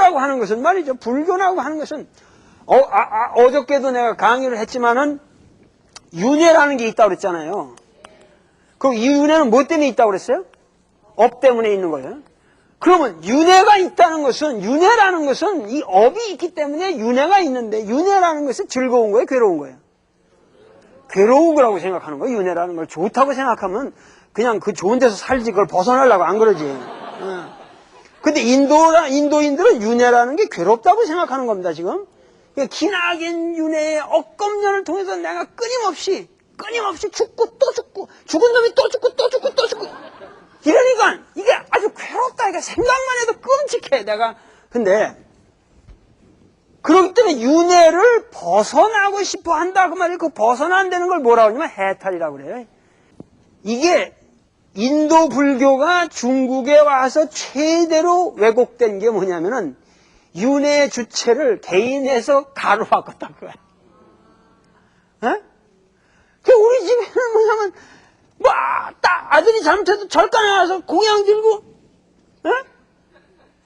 불교라고 하는 것은 말이죠. 불교라고 하는 것은 어저께도 내가 강의를 했지만은 윤회라는 게 있다고 그랬잖아요. 그럼 이 윤회는 뭐 때문에 있다고 그랬어요? 업 때문에 있는 거예요. 그러면 윤회가 있다는 것은, 윤회라는 것은 이 업이 있기 때문에 윤회가 있는데, 윤회라는 것은 즐거운 거예요, 괴로운 거예요? 괴로운 거라고 생각하는 거예요. 윤회라는 걸 좋다고 생각하면 그냥 그 좋은 데서 살지, 그걸 벗어나려고 안 그러지. 근데 인도인들은 윤회라는 게 괴롭다고 생각하는 겁니다, 지금. 그러니까 기나긴 윤회의 억겁년을 통해서 내가 끊임없이 죽고 또 죽고, 죽은 놈이 또 죽고 또 죽고 또 죽고. 이러니까 이게 아주 괴롭다. 이게 생각만 해도 끔찍해, 내가. 근데 그렇기 때문에 윤회를 벗어나고 싶어 한다 그 말이에요. 그 벗어난다는 걸 뭐라고 하냐면 해탈이라고 그래요. 이게 인도 불교가 중국에 와서 최대로 왜곡된 게 뭐냐면은 윤회 주체를 개인에서 가로 바꿨다 그거야. 그 우리 집에는 뭐냐면 딱 아들이 잘못해도 절간에 와서 공양 들고,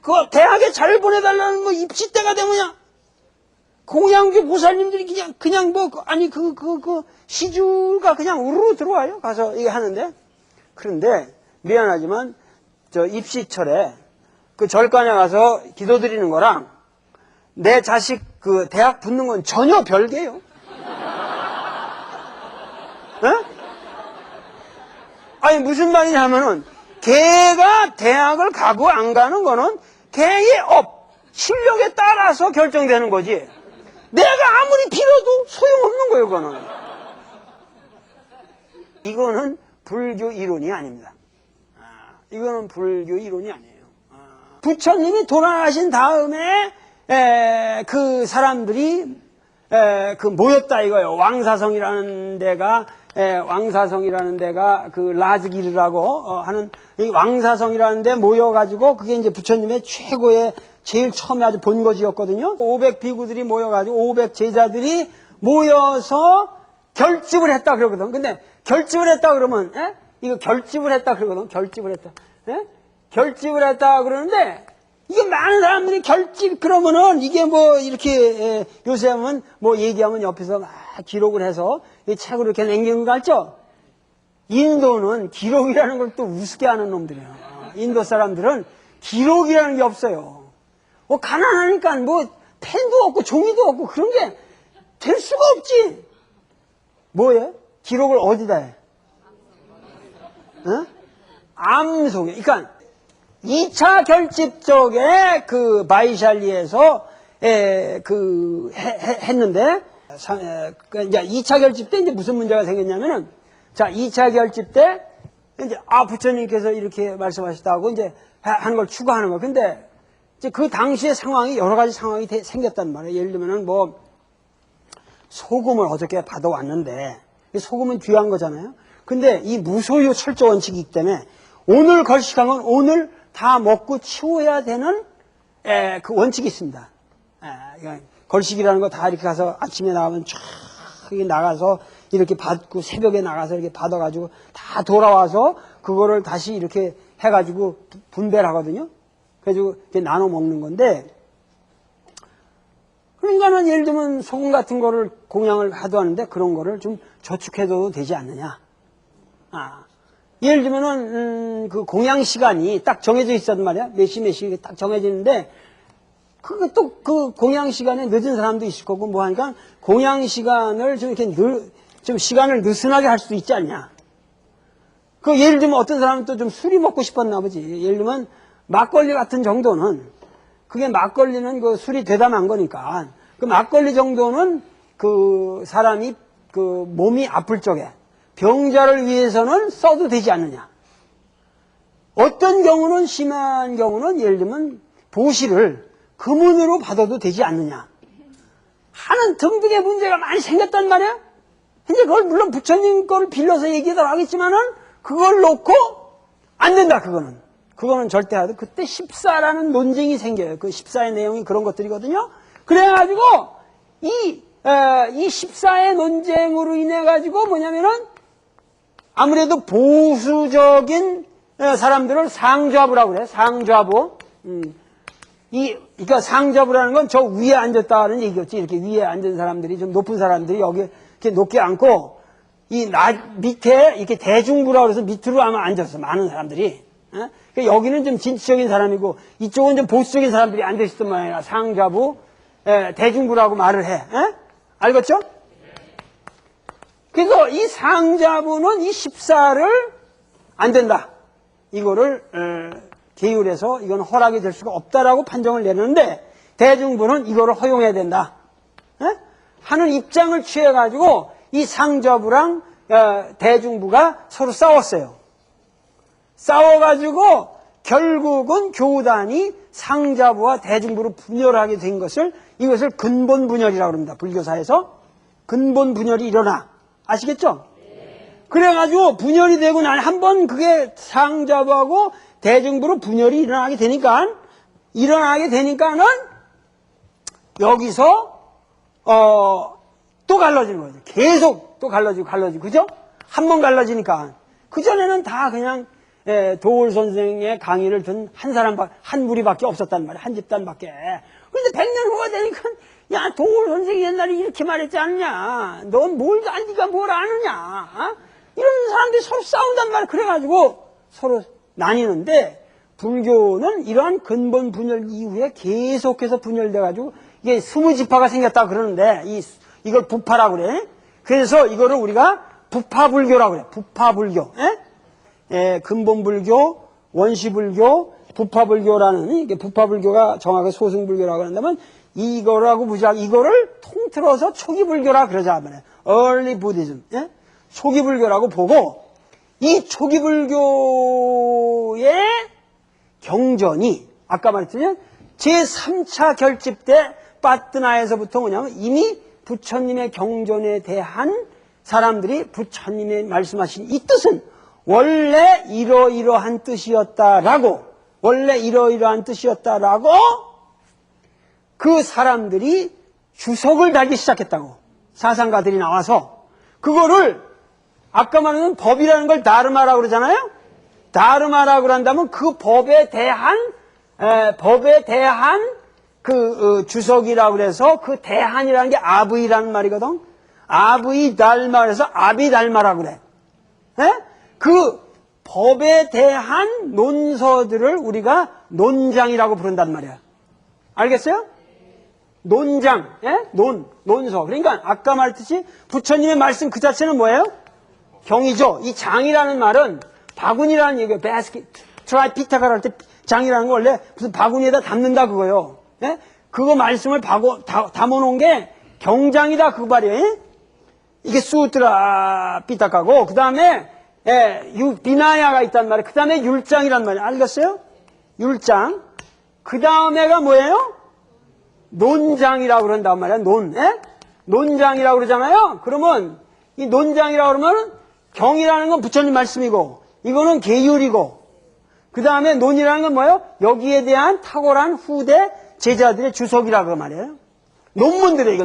그 대학에 잘 보내달라는 뭐 입시 때가 되면야 공양교 보살님들이 그냥 시주가 그냥 우르르 들어와요. 가서 이거 하는데. 그런데 미안하지만 저 입시철에 그 절간에 가서 기도드리는 거랑 내 자식 그 대학 붙는 건 전혀 별개예요. 아니 무슨 말이냐면은 걔가 대학을 가고 안 가는 거는 걔의 실력에 따라서 결정되는 거지. 내가 아무리 빌어도 소용없는 거예요, 그거는. 이거는 불교 이론이 아닙니다. 이거는 불교 이론이 아니에요. 부처님이 돌아가신 다음에 그 사람들이 그 모였다 이거예요. 왕사성이라는 데가 그 라즈기르라고 하는 이 왕사성이라는 데 모여가지고 그게 이제 부처님의 최고의 제일 처음에 아주 본거지였거든요. 500 비구들이 모여가지고 500 제자들이 모여서 결집을 했다 그러거든. 근데 결집을 했다 그러면 이거 결집을 했다 그러거든. 결집을 했다. 결집을 했다 그러는데 이게 많은 사람들이 결집 그러면은 이게 뭐 이렇게 요새 하면 뭐 얘기하면 옆에서 막 기록을 해서 이 책으로 이렇게 남기는 거 같죠? 인도는 기록이라는 걸 또 우습게 하는 놈들이에요. 인도 사람들은 기록이라는 게 없어요. 뭐 가난하니까 뭐 펜도 없고 종이도 없고 그런 게 될 수가 없지. 뭐예요? 기록을 어디다 해? 암 속에. 그러니까 2차 결집 쪽에 그 바이샬리에서 했는데 이제 2차 결집 때 이제 무슨 문제가 생겼냐면은 자 2차 결집 때 이제 부처님께서 이렇게 말씀하셨다고 이제 하는 걸 추구하는 거. 근데 이제 그 당시의 상황이 여러 가지 상황이 생겼단 말이에요. 예를 들면은 뭐 소금을 어저께 받아왔는데 소금은 귀한 거잖아요. 근데 이 무소유 철저 원칙이기 때문에 오늘 걸식한 건 오늘 다 먹고 치워야 되는 그 원칙이 있습니다. 걸식이라는 거 다 이렇게 가서 아침에 나가면 쫙 나가서 이렇게 받고 새벽에 나가서 이렇게 받아가지고 다 돌아와서 그거를 다시 이렇게 해가지고 분배를 하거든요. 그래가지고 이렇게 나눠 먹는 건데 그러니까는 예를 들면 소금 같은 거를 공양을 하도하는데 그런 거를 좀 저축해둬도 되지 않느냐. 예를 들면은 그 공양 시간이 딱 정해져 있었단 말이야. 몇 시 딱 정해지는데 그 또 그 공양 시간에 늦은 사람도 있을 거고 뭐 하니까 공양 시간을 좀 이렇게 좀 시간을 느슨하게 할 수도 있지 않냐. 그 예를 들면 어떤 사람은 또 좀 술이 먹고 싶었나 보지. 예를 들면 막걸리 같은 정도는 그게 막걸리는 그 술이 되담한 거니까 그 막걸리 정도는 그 사람이 그 몸이 아플 적에 병자를 위해서는 써도 되지 않느냐. 어떤 경우는 심한 경우는 예를 들면 보시를 금은으로 받아도 되지 않느냐 하는 등등의 문제가 많이 생겼단 말이야. 이제 그걸 물론 부처님 거를 빌려서 얘기도 하겠지만은 그걸 놓고 안 된다. 그거는 절대 하도 그때 14라는 논쟁이 생겨요. 그 14의 내용이 그런 것들이거든요. 그래가지고 이 14의 논쟁으로 인해 가지고 뭐냐면은 아무래도 보수적인 사람들을 상좌부라고 그래. 상좌부. 그러니까 상자부라는 건 저 위에 앉았다는 얘기였지. 이렇게 위에 앉은 사람들이, 좀 높은 사람들이 여기 이렇게 높게 앉고, 밑에 이렇게 대중부라고 해서 밑으로 아마 앉았어. 많은 사람들이. 그러니까 여기는 좀 진취적인 사람이고, 이쪽은 좀 보수적인 사람들이 앉아있었단 말이야. 상자부, 대중부라고 말을 해. 알겠죠? 그래서 이 상자부는 이 14를 안 된다. 이거를, 계율에서 이건 허락이 될 수가 없다라고 판정을 내렸는데, 대중부는 이거를 허용해야 된다. 하는 입장을 취해가지고, 이 상자부랑 대중부가 서로 싸웠어요. 싸워가지고, 결국은 교단이 상자부와 대중부로 분열하게 된 것을, 이것을 근본 분열이라고 합니다. 불교사에서. 근본 분열이 일어나. 아시겠죠? 그래가지고 분열이 되고 난 한 번 그게 상자부하고 대중부로 분열이 일어나게 되니까는 여기서 또 갈라지는 거죠. 계속 또 갈라지고 그죠? 한 번 갈라지니까 그전에는 다 그냥 도울 선생의 강의를 든 한 무리밖에 없었단 말이야. 한 집단밖에. 그런데 100년 후가 되니까 야, 도울 선생이 옛날에 이렇게 말했지 않냐? 넌 네가 뭘 아느냐? 이런 사람들이 서로 싸운단 말이야. 그래가지고 서로 나뉘는데, 불교는 이러한 근본 분열 이후에 계속해서 분열돼가지고 이게 20지파가 생겼다 그러는데, 이걸 부파라고 그래. 그래서 이거를 우리가 부파불교라고 그래. 부파불교. 근본불교, 원시불교, 부파불교라는, 이게 부파불교가 정확하게 소승불교라고 한다면, 이거를 통틀어서 초기불교라 그러자 말이야. Early Buddhism. 초기불교라고 보고, 이 초기불교의 경전이, 아까 말했더니, 제3차 결집 때 빠뜨나에서부터 뭐냐면, 이미 부처님의 경전에 대한 사람들이 부처님의 말씀하신 이 뜻은 원래 이러이러한 뜻이었다라고, 그 사람들이 주석을 달기 시작했다고. 사상가들이 나와서 그거를 아까 말하는 법이라는 걸 다르마라고 그러잖아요. 다르마라고 한다면 그 법에 대한 주석이라고 그래서 그 대한이라는 게 아브이라는 말이거든. 아브이 달마 그래서 아비달마라고 그래. 그 법에 대한 논서들을 우리가 논장이라고 부른단 말이야. 알겠어요? 논장, 논서. 그러니까 아까 말했듯이 부처님의 말씀 그 자체는 뭐예요? 경이죠. 이 장이라는 말은 바구니라는 얘기예요. 트라이피타카를 할 때 장이라는 거 원래 무슨 바구니에다 담는다 그거요. 그거 말씀을 담아놓은 게 경장이다 그 말이에요. 이게 수트라 피타카고 그 다음에 비나야가 있단 말이에요. 그 다음에 율장이란 말이에요. 알겠어요? 율장. 그 다음에가 뭐예요? 논장이라고 그런단 말이야. 논장이라고 그러잖아요. 그러면 이 논장이라고 그러면 경이라는 건 부처님 말씀이고 이거는 계율이고 그 다음에 논이라는 건 뭐예요? 여기에 대한 탁월한 후대 제자들의 주석이라고 말이에요. 논문들이에요. 이거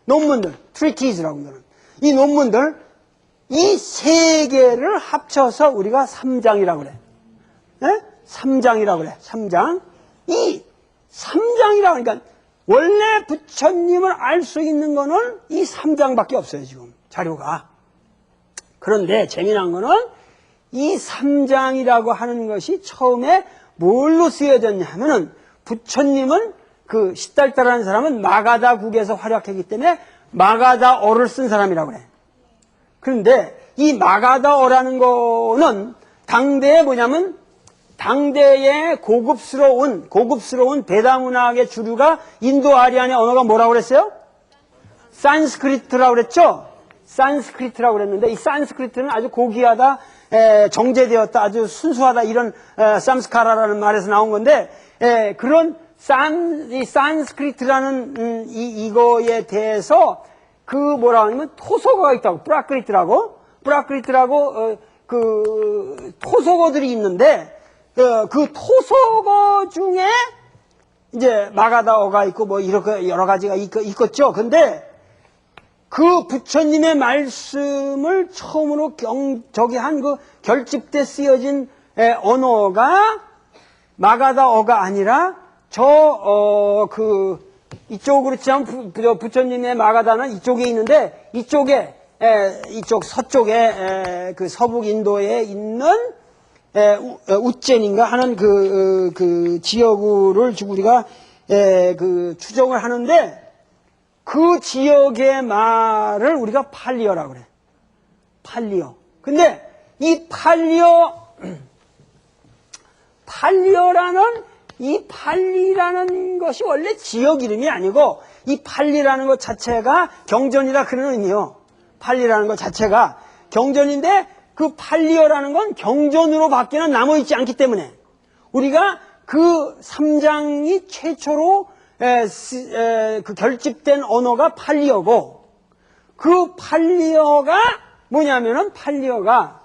논문들 트리티즈라고 하는 이 논문들 이 세 개를 합쳐서 우리가 삼장이라고 그래. 3장이라고 그래. 3장. 이 3장이라고 그러니까 원래 부처님을 알 수 있는 거는 이 3장밖에 없어요. 지금 자료가. 그런데 재미난 거는 이 3장이라고 하는 것이 처음에 뭘로 쓰여졌냐 하면은 부처님은 그 시달다라는 사람은 마가다국에서 활약했기 때문에 마가다어를 쓴 사람이라고 그래. 그런데 이 마가다어라는 거는 당대에 뭐냐면 당대의 고급스러운 베다문학의 주류가 인도 아리안의 언어가 뭐라고 그랬어요? 산스크리트라고 그랬죠? 산스크리트라고 그랬는데 이 산스크리트는 아주 고귀하다, 정제되었다, 아주 순수하다 이런 삼스카라라는 말에서 나온 건데 그런 이 산스크리트라는 이거에 대해서 그 뭐라고 하냐면 토속어가 있다고 프라크리트라고 그 토속어들이 있는데 그 토속어 중에 이제 마가다어가 있고 뭐 이렇게 여러 가지가 있겠죠. 근데 그 부처님의 말씀을 처음으로 한 그 결집 때 쓰여진 언어가 마가다어가 아니라 이쪽으로 치면 부처님의 마가다는 이쪽에 있는데, 이쪽 서쪽에, 그 서북 인도에 있는, 우젠인가 하는 그 지역을 우리가, 추정을 하는데, 그 지역의 말을 우리가 팔리어라고 그래. 팔리어. 근데 이 팔리라는 것이 원래 지역 이름이 아니고, 이 팔리라는 것 자체가 경전이라 그런 의미요. 팔리라는 것 자체가 경전인데, 그 팔리어라는 건 경전으로 밖에는 남아있지 않기 때문에, 우리가 그 3장이 최초로 그 결집된 언어가 팔리어고, 그 팔리어가 뭐냐면은, 팔리어가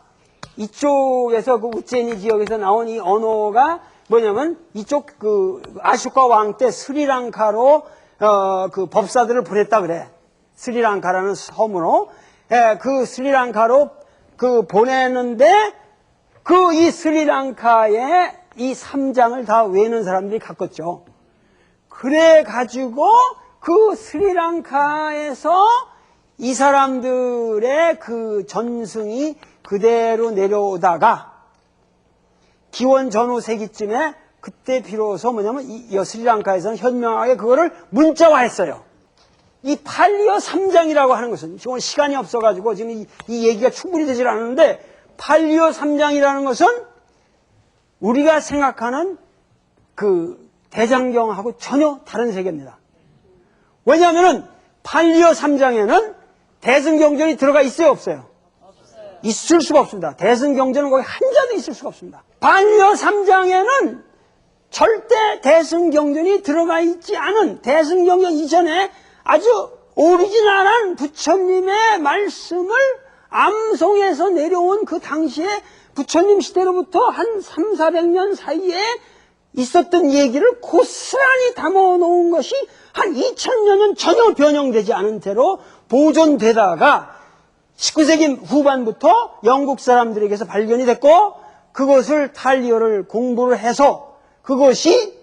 이쪽에서 그 우제니 지역에서 나온 이 언어가 뭐냐면, 이쪽 그 아쇼카 왕 때 스리랑카로 그 법사들을 보냈다 그래. 스리랑카라는 섬으로 그 스리랑카로 그 보내는데, 그 이 스리랑카에 이 3장을 다 외우는 사람들이 갔겠죠. 그래가지고 그 스리랑카에서 이 사람들의 그 전승이 그대로 내려오다가 기원 전후 세기쯤에 그때 비로소 뭐냐면 이 스리랑카에서는 현명하게 그거를 문자화했어요. 이 팔리어 3장이라고 하는 것은, 지금 시간이 없어가지고 지금 이 얘기가 충분히 되질 않는데, 팔리어 3장이라는 것은 우리가 생각하는 그 대장경하고 전혀 다른 세계입니다. 왜냐하면은 팔리어 3장에는 대승경전이 들어가 있어요, 없어요? 없어요. 있을 수가 없습니다. 대승경전은 거기 한자도 있을 수가 없습니다. 팔리어 3장에는 절대 대승경전이 들어가 있지 않은, 대승경전 이전에 아주 오리지널한 부처님의 말씀을 암송해서 내려온 그 당시에 부처님 시대로부터 한 300~400년 사이에 있었던 얘기를 고스란히 담아놓은 것이 한 2000여 년 전혀 변형되지 않은 채로 보존되다가 19세기 후반부터 영국 사람들에게서 발견이 됐고, 그것을 탈리어를 공부를 해서 그것이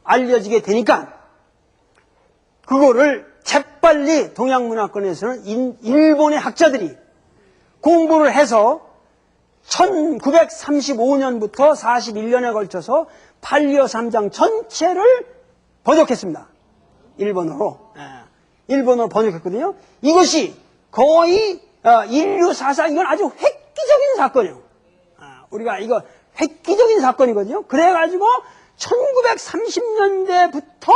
알려지게 되니까, 그거를 재빨리 동양문화권에서는 일본의 학자들이 공부를 해서 1935년부터 41년에 걸쳐서 팔리어 3장 전체를 번역했습니다. 일본어로. 일본어로 번역했거든요. 이것이 거의 인류 사상, 이건 아주 획기적인 사건이에요. 우리가 이거 획기적인 사건이거든요. 그래가지고 1930년대부터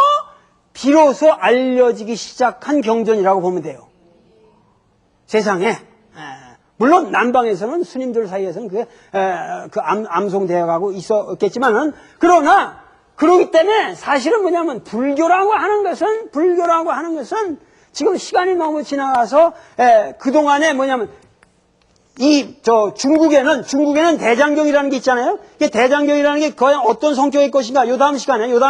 비로소 알려지기 시작한 경전이라고 보면 돼요. 세상에. 물론 남방에서는 스님들 사이에서는 그게 암송되어 가고 있었겠지만은, 그러나 그러기 때문에 사실은 뭐냐면 불교라고 하는 것은 지금 시간이 너무 지나가서 그동안에 뭐냐면 중국에는 대장경이라는 게 있잖아요. 이게 대장경이라는 게 거의 어떤 성격일 것인가, 요 다음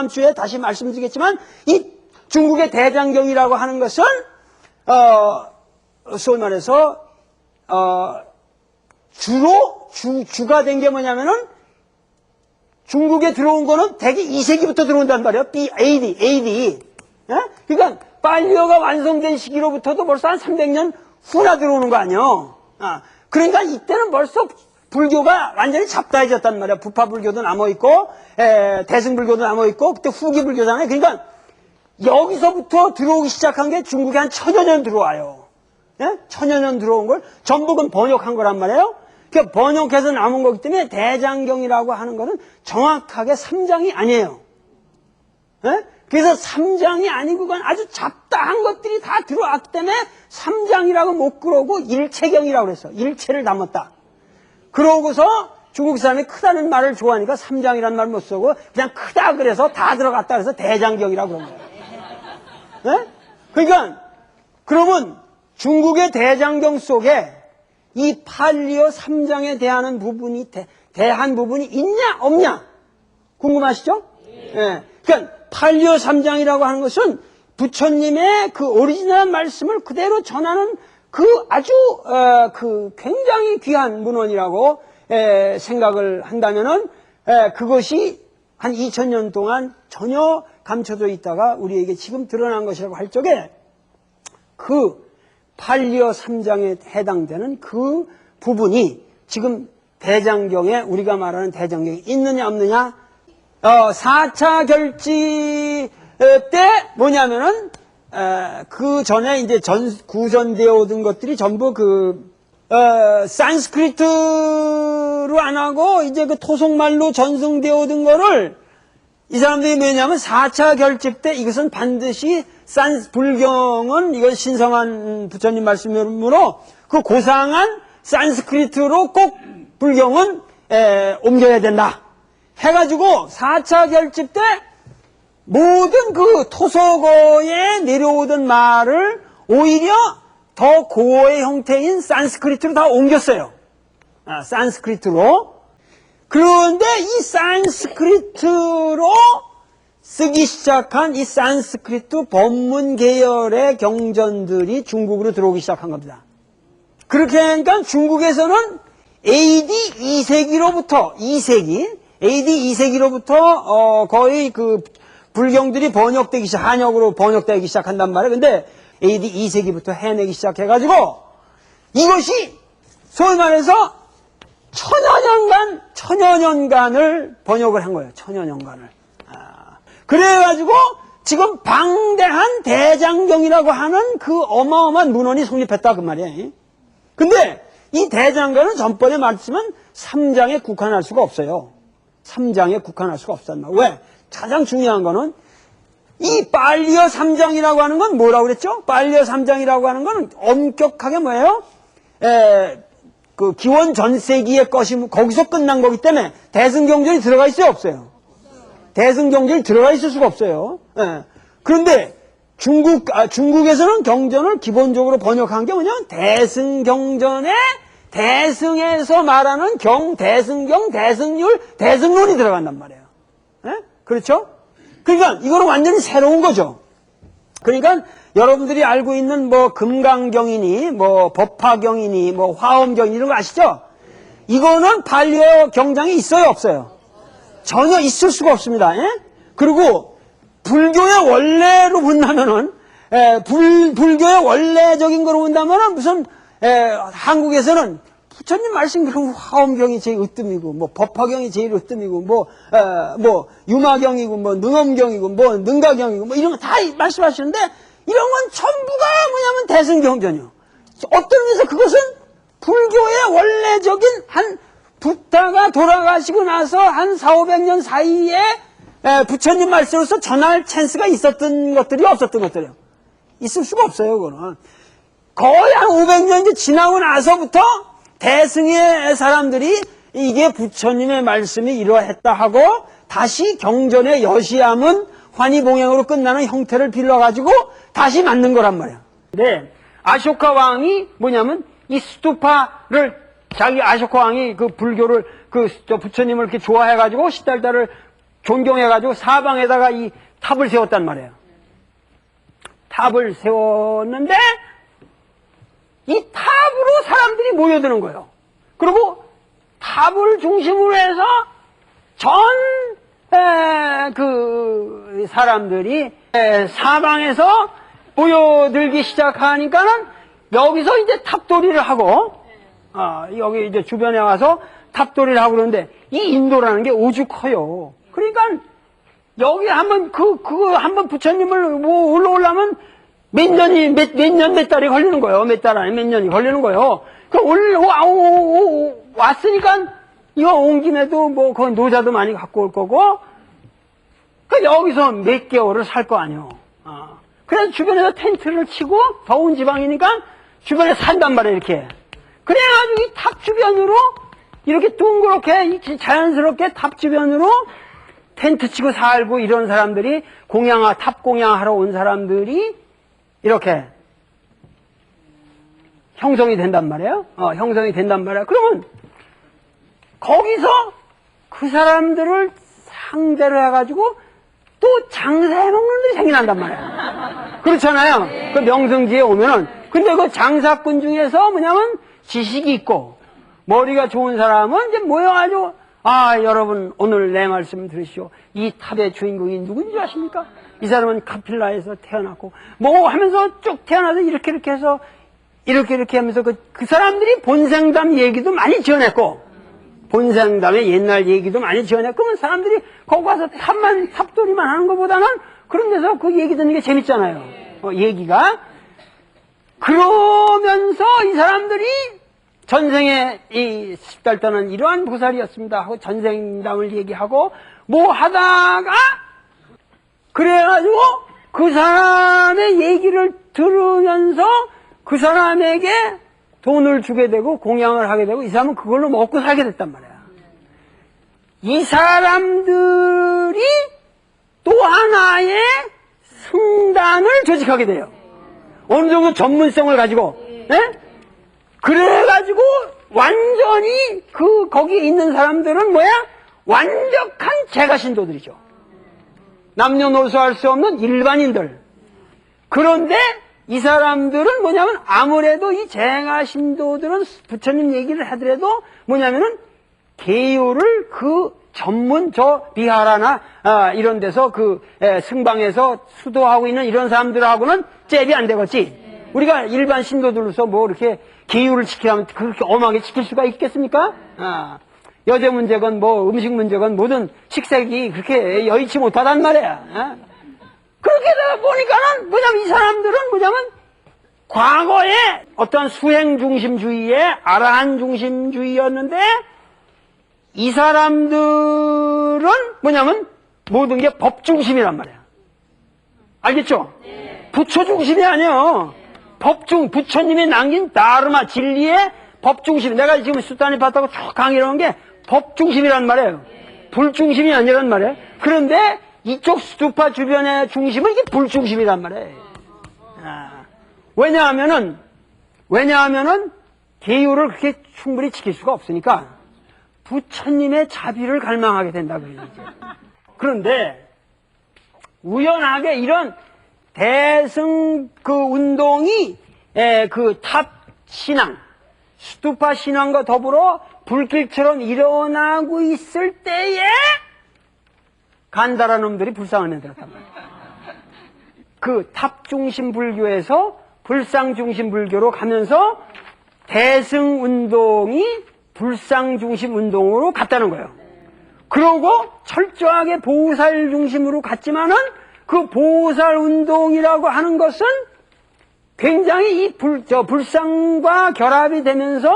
주에 다시 말씀드리겠지만, 이 중국의 대장경이라고 하는 것은 소위 말해서 주가 된 게 뭐냐면은, 중국에 들어온 거는 대개 2세기부터 들어온단 말이에요. AD. 그러니까 팔리어가 완성된 시기로부터도 벌써 한 300년 후나 들어오는 거 아니에요. 그러니까 이때는 벌써 불교가 완전히 잡다해졌단 말이에요. 부파불교도 남아있고, 대승불교도 남아있고, 그때 후기불교잖아요. 그러니까 여기서부터 들어오기 시작한 게 중국에 한 1000여 년 들어와요. 1000여 년 들어온 걸 전부 건 번역한 거란 말이에요. 그러니까 번역해서 남은 거기 때문에 대장경이라고 하는 거는 정확하게 3장이 아니에요. 그래서 3장이 아니고 그건 아주 잡다한 것들이 다 들어왔기 때문에 3장이라고 못 그러고 일체경이라고 그랬어. 일체를 담았다. 그러고서 중국 사람이 크다는 말을 좋아하니까 3장이라는 말 못 쓰고 그냥 크다 그래서 다 들어갔다 그래서 대장경이라고 그런 거예요. 그러니까 그러면 중국의 대장경 속에 이 팔리어 3장에 대한 부분이 있냐 없냐 궁금하시죠? 그러니까 팔리어 3장이라고 하는 것은 부처님의 그 오리지널 말씀을 그대로 전하는 그 아주 그 굉장히 귀한 문헌이라고 생각을 한다면은 그것이 한 2000년 동안 전혀 감춰져 있다가 우리에게 지금 드러난 것이라고 할 적에 그 팔리어 3장에 해당되는 그 부분이 지금 대장경에 우리가 말하는 대장경에 있느냐 없느냐 4차 결지 때 뭐냐면은 그 전에 이제 구전되어 오던 것들이 전부 산스크리트로 안 하고 이제 그 토속말로 전승되어 오던 거를 이 사람들이 뭐냐면 4차 결집 때 이것은 반드시 불경은 이건 신성한 부처님 말씀으로 그 고상한 산스크리트로 꼭 불경은 옮겨야 된다 해가지고 4차 결집 때 모든 그 토속어에 내려오던 말을 오히려 더 고어의 형태인 산스크리트로 다 옮겼어요. 산스크리트로. 그런데 이 산스크리트로 쓰기 시작한 이 산스크리트 법문 계열의 경전들이 중국으로 들어오기 시작한 겁니다. 그렇게 하니까 중국에서는 AD 2세기로부터 AD 2세기로부터 거의 그 불경들이 번역되기 한역으로 번역되기 시작한단 말이에요. 근데 AD 2세기부터 해내기 시작해가지고 이것이 소위 말해서 천여년간을 번역을 한 거예요. 천여년간을. 그래가지고 지금 방대한 대장경이라고 하는 그 어마어마한 문헌이 성립했다 그 말이에요. 근데 이 대장경은 전번에 말했지만 3장에 국한할 수가 없어요. 3장에 국한할 수가 없단 말이에요. 왜? 가장 중요한 거는 이 빨리어 3장이라고 하는 건 뭐라고 그랬죠? 빨리어 3장이라고 하는 건 엄격하게 뭐예요? 그 기원 전세기의 것이 거기서 끝난 거기 때문에 대승경전이 들어가 있어요, 없어요? 대승경전이 들어가 있을 수가 없어요. 그런데 중국에서는 경전을 기본적으로 번역한 게 뭐냐면 대승경전에 대승에서 말하는 대승경, 대승률, 대승론이 들어간단 말이에요. 그렇죠? 그러니까 이거는 완전히 새로운 거죠. 그러니까 여러분들이 알고 있는 뭐 금강경이니 뭐 법화경이니 뭐 화엄경 이런 거 아시죠? 이거는 팔리어 경장에 있어요, 없어요? 전혀 있을 수가 없습니다. 그리고 불교의 원래로 본다면은 불교의 원래적인 거로 본다면은 무슨 한국에서는 부처님 말씀 그럼 화엄경이 제일 으뜸이고 뭐 법화경이 제일 으뜸이고 뭐 유마경이고 뭐 능엄경이고 뭐 능가경이고 뭐 이런 거 다 말씀하시는데 이런 건 전부가 뭐냐면 대승경전이요. 어떤 의미에서 그것은 불교의 원래적인 한 붓다가 돌아가시고 나서 한 400~500년 사이에 부처님 말씀으로서 전할 찬스가 있었던 것들이 없었던 것들이요. 있을 수가 없어요, 그거는. 거의 한 500년 지나고 나서부터 대승의 사람들이 이게 부처님의 말씀이 이러했다 하고 다시 경전의 여시함은 환희봉행으로 끝나는 형태를 빌려가지고 다시 만든 거란 말이야. 근데 아쇼카 왕이 뭐냐면 이 스투파를 자기 아쇼카 왕이 그 불교를 부처님을 이렇게 좋아해가지고 시달다를 존경해가지고 사방에다가 이 탑을 세웠단 말이에요. 탑을 세웠는데 이 탑으로 사람들이 모여드는 거예요. 그리고 탑을 중심으로 해서 그 사람들이 사방에서 모여들기 시작하니까는 여기서 이제 탑돌이를 하고 여기 이제 주변에 와서 탑돌이를 하고 그러는데 이 인도라는 게 오죽 커요. 그러니까 여기 한번 그거 한번 부처님을 뭐 올라오려면 몇 달이 걸리는 거예요. 몇 달 안에 몇 년이 걸리는 거예요. 왔으니까 이거 온 김에도 뭐 거기 노자도 많이 갖고 올 거고 여기서 몇 개월을 살 거 아니에요. 그래서 주변에서 텐트를 치고 더운 지방이니까 주변에 산단 말이에요, 이렇게. 그래가지고 이 탑 주변으로 이렇게 둥그렇게 자연스럽게 탑 주변으로 텐트 치고 살고 이런 사람들이 탑 공양하러 온 사람들이 이렇게 형성이 된단 말이에요. 형성이 된단 말이에요. 그러면 거기서 그 사람들을 상대로 해가지고 또 장사해먹는 일이 생겨난단 말이에요. 그렇잖아요. 그 명승지에 오면은. 근데 그 장사꾼 중에서 뭐냐면 지식이 있고 머리가 좋은 사람은 이제 모여가지고 여러분 오늘 내 말씀 들으시오. 이 탑의 주인공이 누군지 아십니까? 이 사람은 카필라에서 태어났고 뭐 하면서 쭉 태어나서 이렇게 해서 이렇게 하면서 그 사람들이 본생담 얘기도 많이 지어냈고 본생담의 옛날 얘기도 많이 지어냈고 그러면 사람들이 거기 가서 탑돌이만 하는 것보다는 그런 데서 그 얘기 듣는 게 재밌잖아요. 얘기가. 그러면서 이 사람들이 전생에 이 십달도는 이러한 보살이었습니다 하고 전생담을 얘기하고 뭐 하다가 그래가지고 그 사람의 얘기를 들으면서 그 사람에게 돈을 주게 되고 공양을 하게 되고 이 사람은 그걸로 먹고 살게 됐단 말이야. 이 사람들이 또 하나의 승단을 조직하게 돼요. 어느 정도 전문성을 가지고. 그래가지고 완전히 거기에 있는 사람들은 뭐야? 완벽한 제가신도들이죠. 남녀노소 할 수 없는 일반인들. 그런데 이 사람들은 뭐냐면 아무래도 이 제가신도들은 부처님 얘기를 하더라도 뭐냐면은 계율을 전문 비하라나 이런 데서 승방에서 수도하고 있는 이런 사람들하고는 잽이 안 되겠지. 우리가 일반 신도들로서 뭐 이렇게 계율을 지키려면 그렇게 엄하게 지킬 수가 있겠습니까? 여자 문제건 뭐 음식 문제건 모든 식색이 그렇게 여의치 못하단 말이야. 그렇게 되다 보니까는 뭐냐면 이 사람들은 뭐냐면 과거에 어떤 수행 중심주의의 아라한 중심주의였는데 이 사람들은 뭐냐면 모든 게 법 중심이란 말이야. 알겠죠? 부처 중심이 아니에요. 부처님이 남긴 다르마 진리의 법 중심. 내가 지금 수단이 봤다고 쭉 강의를 한 게 법 중심이란 말이에요. 불 중심이 아니란 말이에요. 그런데 이쪽 스투파 주변의 중심은 이게 불 중심이란 말이에요. 왜냐하면은 계율을 그렇게 충분히 지킬 수가 없으니까 부처님의 자비를 갈망하게 된다고 얘기죠. 그런데 우연하게 이런 대승 운동이 탑 신앙, 스투파 신앙과 더불어 불길처럼 일어나고 있을 때에 간다라 놈들이 불상을 만들었단 말이에요. 탑 중심 불교에서 불상 중심 불교로 가면서 대승 운동이 불상 중심 운동으로 갔다는 거예요. 그러고 철저하게 보살 중심으로 갔지만은 그 보살 운동이라고 하는 것은 굉장히 이 불상과 결합이 되면서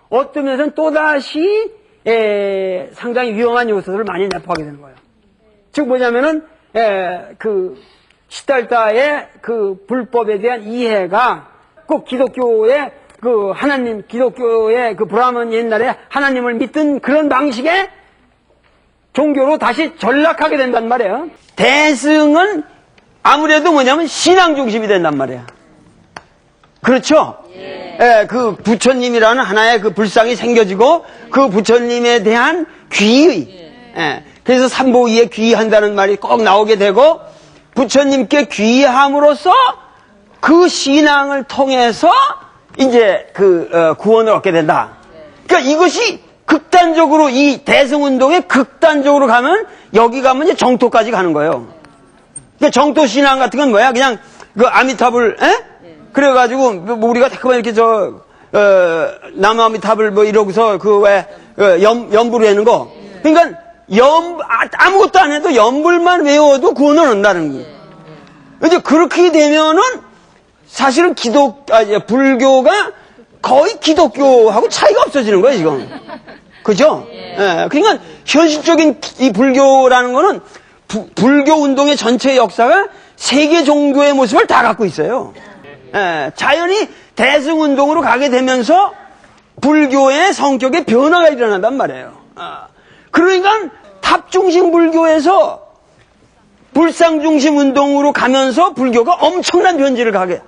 어떤 면에서는 또다시 상당히 위험한 요소들을 많이 내포하게 되는 거예요. 즉 뭐냐면은 시달다의 불법에 대한 이해가 꼭 기독교의 기독교의 브라ಹ୍먼 옛날에 하나님을 믿던 그런 방식의 종교로 다시 전락하게 된단 말이에요. 대승은 아무래도 뭐냐면 신앙 중심이 된단 말이에요. 그렇죠? 부처님이라는 하나의 불상이 생겨지고 그 부처님에 대한 귀의. 그래서 삼보위에 귀의한다는 말이 꼭 나오게 되고 부처님께 귀의함으로써 그 신앙을 통해서 이제 구원을 얻게 된다. 그러니까 이것이 극단적으로 이 대승운동에 극단적으로 가면 여기 가면 이제 정토까지 가는 거예요. 그러니까 정토 신앙 같은 건 뭐야? 그냥 아미타불, 그래가지고 뭐 우리가 자꾸만 이렇게 나무 아미타불 뭐 이러고서 연불을 하는 거. 그러니까 아무것도 안 해도 연불만 외워도 구원을 얻는다는 거예요. 이제 그렇게 되면은 사실은 불교가 거의 기독교하고 차이가 없어지는 거예요, 지금. 그죠? 그러니까 현실적인 이 불교라는 거는 불교 운동의 전체 역사가 세계 종교의 모습을 다 갖고 있어요. 자연히 대승 운동으로 가게 되면서 불교의 성격의 변화가 일어난단 말이에요. 그러니까 탑 중심 불교에서 불상 중심 운동으로 가면서 불교가 엄청난 변질을 하게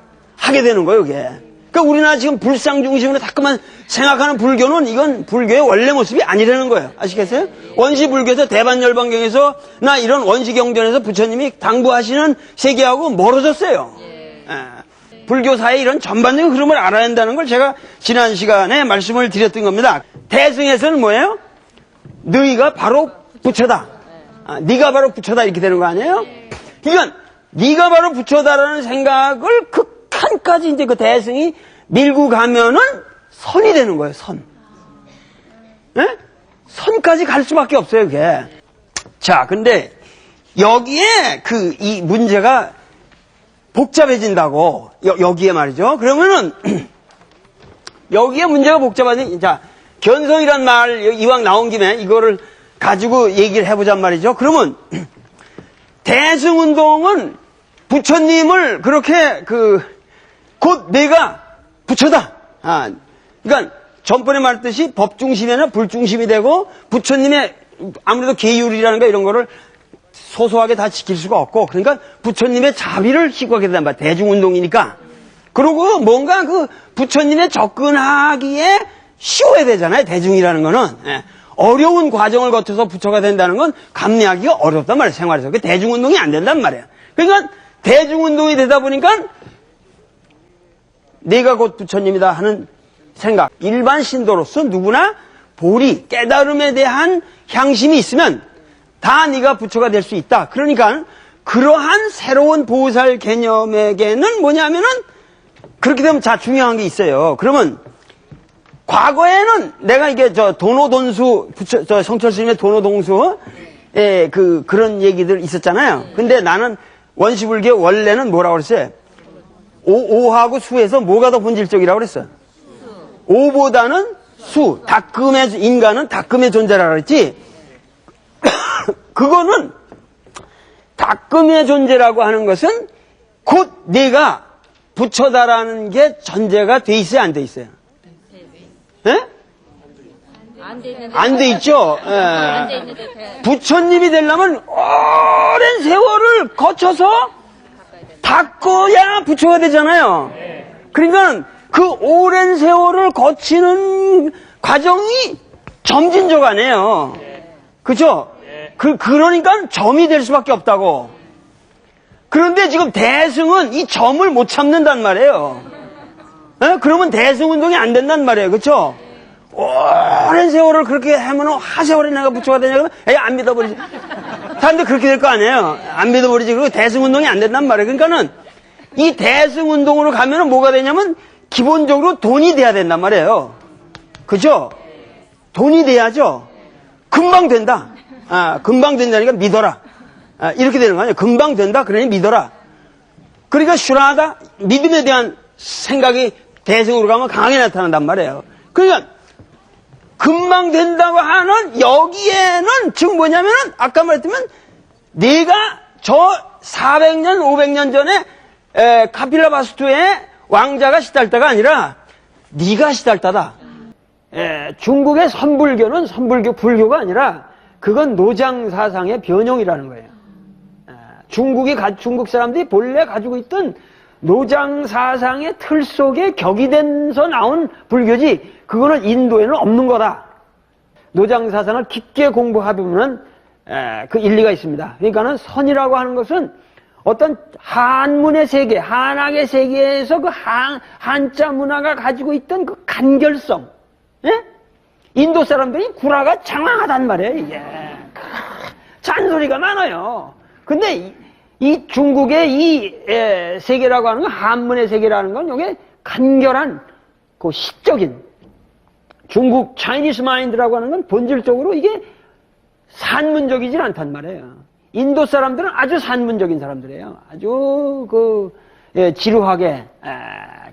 되는 거예요, 이게. 그러니까 우리나라 지금 불상 중심으로 자꾸만 생각하는 불교는 이건 불교의 원래 모습이 아니라는 거예요. 아시겠어요? 원시불교에서 대반열반경에서 이런 원시경전에서 부처님이 당부하시는 세계하고 멀어졌어요. 불교사의 이런 전반적인 흐름을 알아야 한다는 걸 제가 지난 시간에 말씀을 드렸던 겁니다. 대승에서는 뭐예요? 너희가 바로 부처다. 네가 바로 부처다 이렇게 되는 거 아니에요? 그러니까 네가 바로 부처다라는 생각을 극한까지 이제 그 대승이 밀고 가면은 선이 되는 거예요. 선. 예? 선까지 갈 수밖에 없어요. 그게. 자, 근데 여기에 이 문제가 복잡해진다고 여기에 말이죠. 그러면은 여기에 문제가 복잡하니 자 견성이란 말 이왕 나온 김에 이거를 가지고 얘기를 해보잔 말이죠. 그러면 대승운동은 부처님을 그렇게 곧 내가 부처다. 그러니까 전번에 말했듯이 법 중심이나 불 중심이 되고 부처님의 아무래도 계율이라는 거 이런 거를 소소하게 다 지킬 수가 없고 그러니까 부처님의 자비를 희구하게 된단 말이야. 대중운동이니까. 그리고 뭔가 부처님에 접근하기에 쉬워야 되잖아요. 대중이라는 거는. 예. 어려운 과정을 거쳐서 부처가 된다는 건 감내하기가 어렵단 말이에요. 생활에서. 그 대중운동이 안 된단 말이에요. 그러니까 대중운동이 되다 보니까 내가 곧 부처님이다 하는 생각. 일반 신도로서 누구나 보리, 깨달음에 대한 향심이 있으면 다 네가 부처가 될 수 있다. 그러니까 그러한 새로운 보살 개념에게는 뭐냐면은 그렇게 되면 자 중요한 게 있어요. 그러면 과거에는 내가 이게 도노돈수 성철 스님의 도노동수 그런 얘기들 있었잖아요. 근데 나는 원시불교 원래는 뭐라고 그랬어요? 오하고 수에서 뭐가 더 본질적이라고 그랬어요? 오보다는 수. 인간은 닭금의 존재라고 그랬지. 그거는 닭금의 존재라고 하는 것은 곧 내가 부처다라는 게 전제가 돼 있어요, 안 돼 있어요? 예? 안 돼 있죠. 예. 부처님이 되려면 오랜 세월을 거쳐서 닦아야 부처가 되잖아요. 그러니까 그 오랜 세월을 거치는 과정이 점진적 아니에요. 그죠? 그러니까 점이 될 수밖에 없다고. 그런데 지금 대승은 이 점을 못 참는단 말이에요. 에? 그러면 대승운동이 안 된단 말이에요. 그쵸? 오랜 세월을 그렇게 하면 하세월에 내가 부처가 되냐 그러면 에이 안 믿어버리지. 사람들 그렇게 될 거 아니에요. 안 믿어버리지. 그리고 대승운동이 안 된단 말이에요. 그러니까는 이 대승운동으로 가면은 뭐가 되냐면 기본적으로 돈이 돼야 된단 말이에요. 그죠? 돈이 돼야죠. 금방 된다. 금방 된다니까 믿어라. 이렇게 되는 거 아니에요. 금방 된다. 그러니 믿어라. 그러니까 슈라하다. 믿음에 대한 생각이 대승으로 가면 강하게 나타난단 말이에요. 그러니까 금방 된다고 하는 여기에는 즉 뭐냐면은 아까 말했지만 내가 저 400년 500년 전에 카필라 바스투의 왕자가 시달다가 아니라 네가 시달다다. 중국의 선불교는 선불교 불교가 아니라 그건 노장 사상의 변형이라는 거예요. 중국 사람들이 본래 가지고 있던 노장 사상의 틀 속에 격이돼서 나온 불교지 그거는 인도에는 없는 거다. 노장 사상을 깊게 공부해보면 그 일리가 있습니다. 그러니까는 선이라고 하는 것은 어떤 한문의 세계, 한학의 세계에서 그 한자 문화가 가지고 있던 그 간결성, 인도 사람들이 구라가 장황하단 말이에요. 이게 잔소리가 많아요. 근데 이 중국의 이 세계라고 하는 건 한문의 세계라는 건 이게 간결한 그 시적인 중국 차이니스 마인드라고 하는 건 본질적으로 이게 산문적이질 않단 말이에요. 인도 사람들은 아주 산문적인 사람들이에요. 아주 지루하게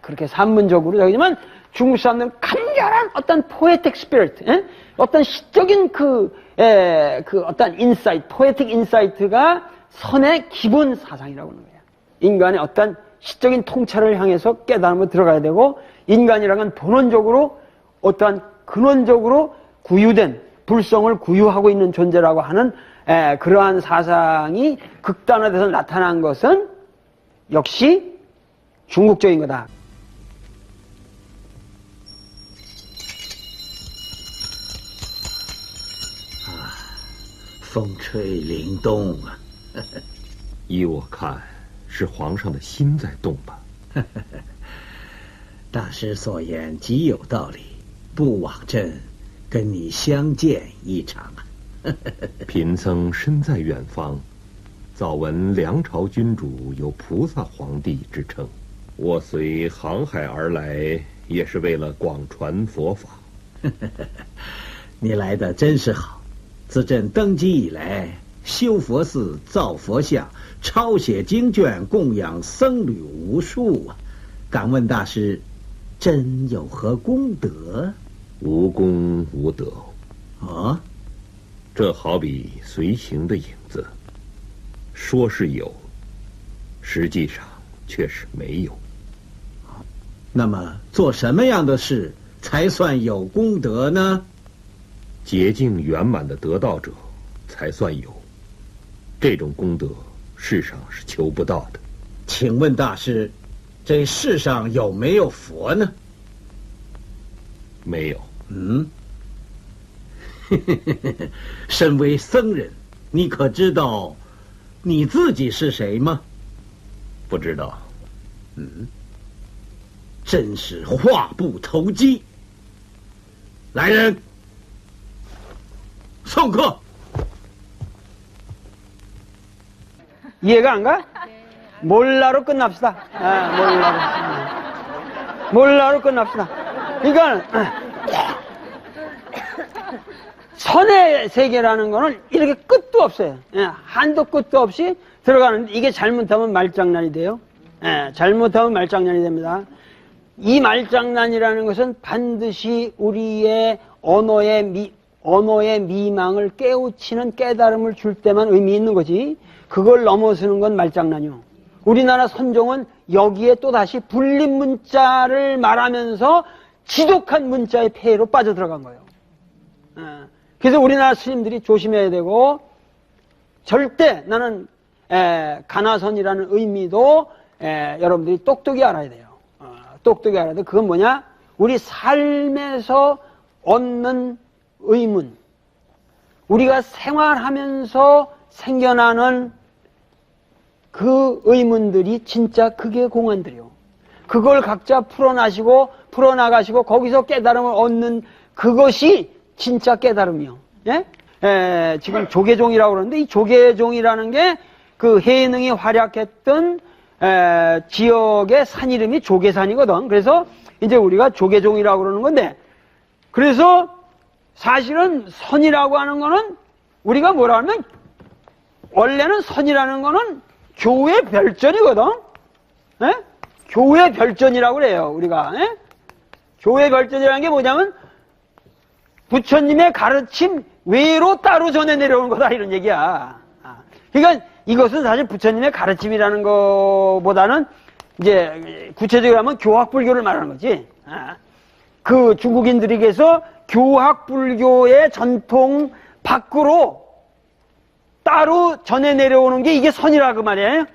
그렇게 산문적으로 하지만 중국 사람들은 간결한 어떤 포에틱 스피릿, 어떤 시적인 어떤 인사이트, 포에틱 인사이트가 선의 기본 사상이라고 하는 거예요. 인간의 어떤 시적인 통찰을 향해서 깨달음으로 들어가야 되고 인간이라는 건 본원적으로 어떠한 근원적으로 구유된 불성을 구유하고 있는 존재라고 하는 그러한 사상이 극단화돼서 나타난 것은 역시 중국적인 거다. 风吹凛动啊！依我看，是皇上的心在动吧？大师所言极有道理，不枉朕跟你相见一场啊。贫僧身在远方，早闻梁朝君主有菩萨皇帝之称，我随航海而来，也是为了广传佛法。你来的真是好，自朕登基以来，修佛寺、造佛像、抄写经卷，供养僧侣无数啊！敢问大师，朕有何功德？无功无德，啊？这好比随行的影子，说是有，实际上却是没有。那么做什么样的事才算有功德呢？洁净圆满的得道者才算有，这种功德世上是求不到的。请问大师，这世上有没有佛呢？没有。嗯，身为僧人，你可知道你自己是谁吗？不知道。真是话不投机。来人，送客。 이해가 안 가? 몰라로 끝납시다. 아, 몰라로. 몰라로 끝납시다. 그러니까 선의 세계라는 거는 이렇게 끝도 없어요. 예, 한도 끝도 없이 들어가는데 이게 잘못하면 말장난이 돼요. 예, 잘못하면 말장난이 됩니다. 이 말장난이라는 것은 반드시 우리의 언어의 미망을 깨우치는 깨달음을 줄 때만 의미 있는 거지. 그걸 넘어서는 건 말장난이요. 우리나라 선종은 여기에 또다시 불린 문자를 말하면서 지독한 문자의 폐해로 빠져들어간 거예요. 그래서 우리나라 스님들이 조심해야 되고, 절대 나는 가나선이라는 의미도 여러분들이 똑똑히 알아야 돼요. 똑똑히 알아야 돼. 그건 뭐냐? 우리 삶에서 얻는 의문, 우리가 생활하면서 생겨나는 그 의문들이 진짜 그게 공안들이요. 그걸 각자 풀어나가시고 거기서 깨달음을 얻는 그것이 진짜 깨달음이요. 예? 지금 조계종이라고 그러는데 이 조계종이라는 게 그 해능이 활약했던 지역의 산 이름이 조계산이거든. 그래서 이제 우리가 조계종이라고 그러는 건데, 그래서 사실은 선이라고 하는 거는 우리가 뭐라 하면 원래는 선이라는 거는 교회 별전이거든. 예? 교회 별전이라고 그래요, 우리가. 예? 교회 별전이라는 게 뭐냐면 부처님의 가르침 외로 따로 전해 내려오는 거다, 이런 얘기야. 그러니까 이것은 사실 부처님의 가르침이라는 것보다는 이제 구체적으로 하면 교학불교를 말하는 거지. 그 중국인들에게서 교학불교의 전통 밖으로 따로 전해 내려오는 게 이게 선이라 그 말이에요.